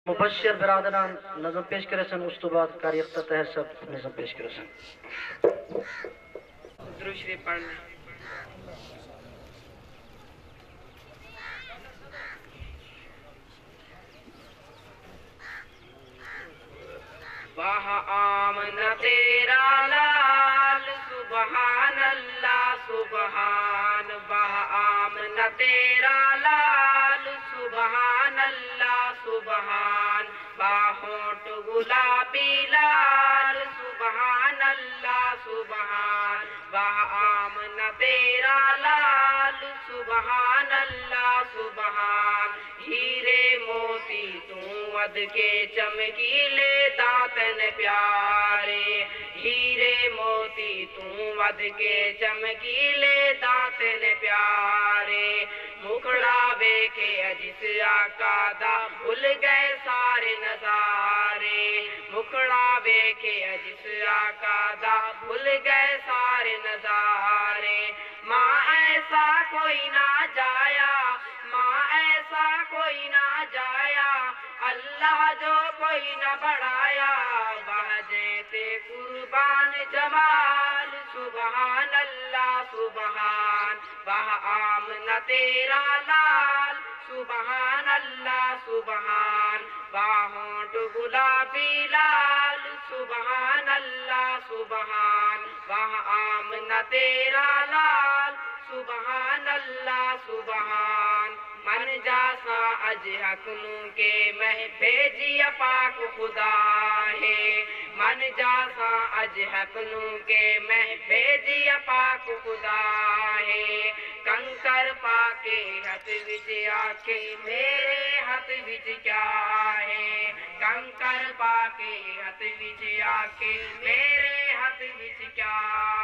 مبشر برادران نظم پیش کرے سن، اس تو بعد کاری اختتاح ہے سب نظم پیش کرے سن. درود شریف پڑھنا. واہ آمنہ تیرا لال سبحان اللہ سبحان، واہ آمنہ تیرا لال سبحان اللہ سبحان، باہوٹ گلابی لال سبحان اللہ سبحان، واہ آمنہ تیرا لال سبحان اللہ سبحان، ہیرے موتی ود کے چمکیلے دانتن پیارے، ہیرے موتی ود کے چمکیلے دانتن پیارے، مکھڑا ویکھے جس آقا دا بھول گئے سارے نظارے، مکھڑا ویکھے جس آقا دا بھول گئے سارے نظارے، ماں ایسا کوئی نہ جایا، ماں ایسا کوئی نہ جایا، اللہ جو کوئی نہ بڑھایا، بہجتے قربان جمال سبحان اللہ سبحان، واہ آمنہ تیرا لال سبحان اللہ سبحان، باہوٹ گلابی لال سبحان اللہ سبحان، واہ آمنہ تیرا لال سبحان اللہ سبحان، من جاسا اجحق نو کے میں بھیجیا پاک خدا ہے، من جاسا اجحق نو کے میں بھیجیا پاک خدا ہے، کنکر پاکے ہاتھ وچ آکے میرے ہاتھ وچ کیا ہے، کنکر پاکے ہاتھ وچ آکے میرے ہاتھ وچ کیا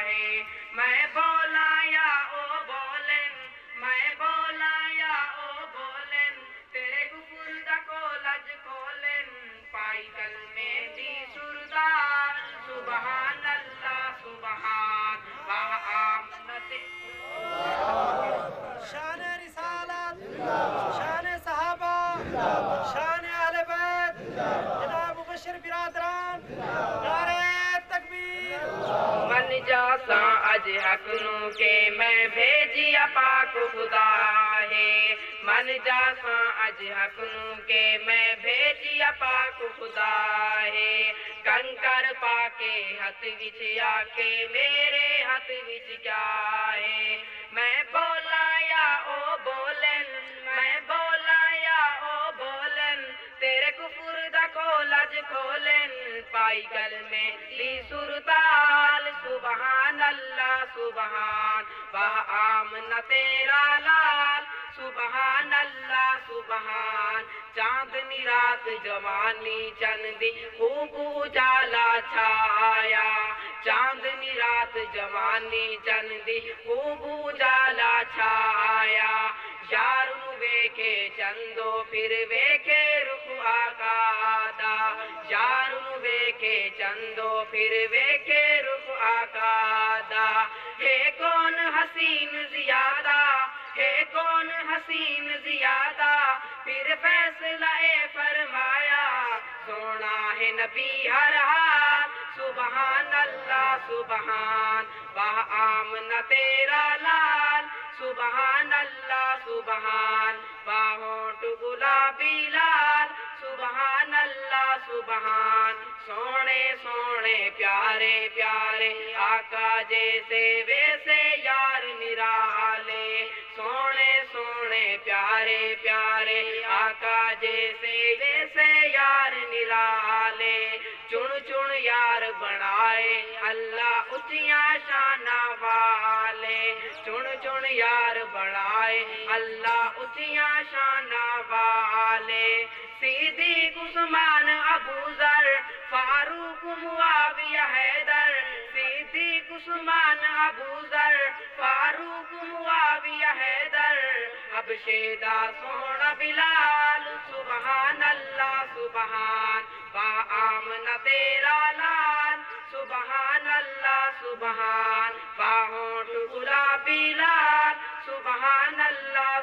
ہے، میں بولا یا او بولن، میں بولا یا او بولن، تیرے کفر دا کولج کھولن، پائی کلمے دی سردار سبحان اللہ سبحان، واہ آمنہ شان رسالت، شان صحابہ، شان اہل بیت، جناب مبشر برادران، نعرہ تکبیر. من جاسا اجحق نو کے میں بھیجیا پاک خدا ہے، من جاسا اجحق نو کے میں بھیجیا پاک خدا ہے، کنکر پاکے ہاتھ وچ آکے میرے ہاتھ وچ کیا ہے، میں بولا یا او بولن، میں بولا یا او بولن، تیرے کفر دا کولج کھولن، پائی کلمے دی سرتال سبحان اللہ سبحان، واہ آمنہ تیرا لال سبحان اللہ سبحان، چاندنی رات جوانی چندی خوب اجالا چھایا، چاندنی رات جوانی چندی خوب اجالا چھایا، یار نو ویکھے چندو پھر ویکھے رخ آقا دا، یار نو ویکھے چندو پھر ویکھے رخ آقا دا، ہے کون حسین زیادہ، ہے کون حسین زیادہ، پھر فیصلہ فرمایا، سونا ہے نبی ہر حال سبحان اللہ سبحان، واہ آمنہ تیرا لال سبحان اللہ سبحان، باہوٹ گلابی لال سبحان اللہ سبحان، سونے سونے پیارے پیارے آقا جیسے ویسے یار نرالے، سونے سونے پیارے پیارے آقا جیسے ویسے یار نرالے، چن چن یار بنائے اللہ اچیاں شانہ والے، چن چن یار بنائے اللہ اچیاں شانہ والے، صدیق عثمان ابو ذر فاروق معاویہ حیدر، صدیق عثمان ابو ذر فاروق معاویہ حیدر، حبشے دا سونا بلال سبحان اللہ سبحان، واہ آمنہ تیرا لال سبحان اللہ سبحان، باہوٹ گلابی لال سبحان اللہ